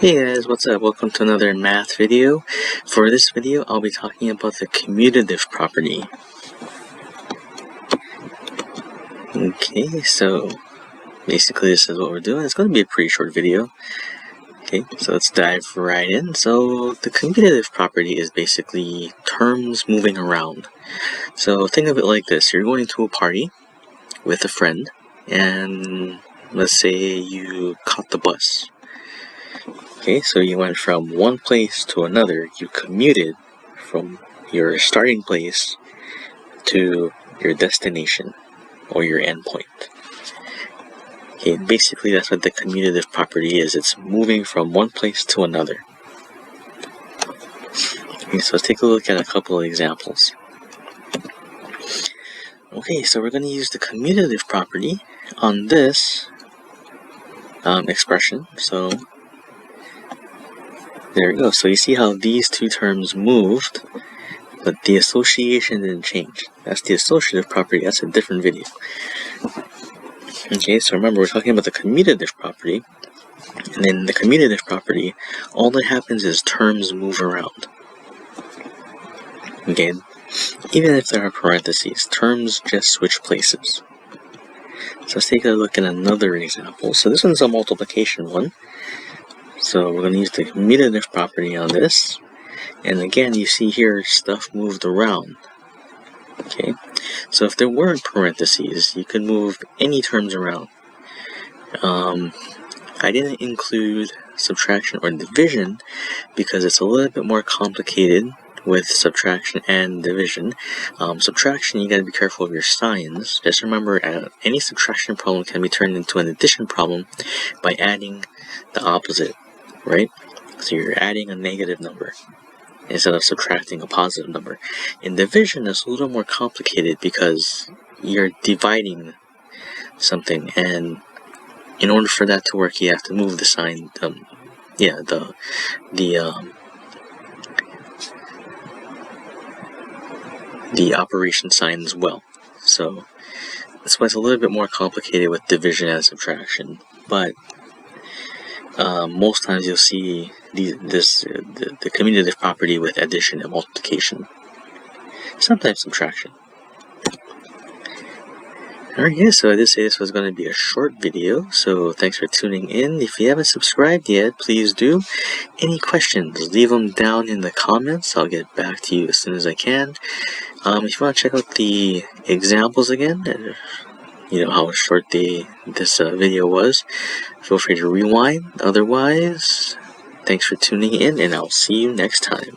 Hey guys, what's up? Welcome to another math video. For this video, I'll be talking about the commutative property. Okay, so basically this is what we're doing. It's going to be a pretty short video. Okay, so let's dive right in. So the commutative property is basically terms moving around. So think of it like this. You're going to a party with a friend, and let's say you caught the bus. Okay, so you went from one place to another. You commuted from your starting place to your destination or your endpoint. Okay, basically that's what the commutative property is. It's moving from one place to another. Okay, so let's take a look at a couple of examples. Okay, so we're going to use the commutative property on this expression. So there we go. So you see how these two terms moved, but the association didn't change. That's the associative property. That's a different video. Okay, so remember, we're talking about the commutative property. And in the commutative property, all that happens is terms move around. Okay, even if there are parentheses, terms just switch places. So let's take a look at another example. So this one's a multiplication one. So we're going to use the commutative property on this. And again, you see here, stuff moved around. Okay, so if there weren't parentheses, you could move any terms around. I didn't include subtraction or division because it's a little bit more complicated with subtraction and division. Subtraction, you gotta be careful of your signs. Just remember, any subtraction problem can be turned into an addition problem by adding the opposite, right? So you're adding a negative number instead of subtracting a positive number. In division, it's a little more complicated because you're dividing something, and in order for that to work, you have to move the sign, the operation sign as well. So that's why it's a little bit more complicated with division and subtraction. But most times you'll see the commutative property with addition and multiplication. Sometimes subtraction. Alright, yeah, so I did say this was going to be a short video, so thanks for tuning in. If you haven't subscribed yet, please do. Any questions, leave them down in the comments. I'll get back to you as soon as I can. If you want to check out the examples again, you know how short this video was, feel free to rewind. Otherwise, thanks for tuning in, and I'll see you next time.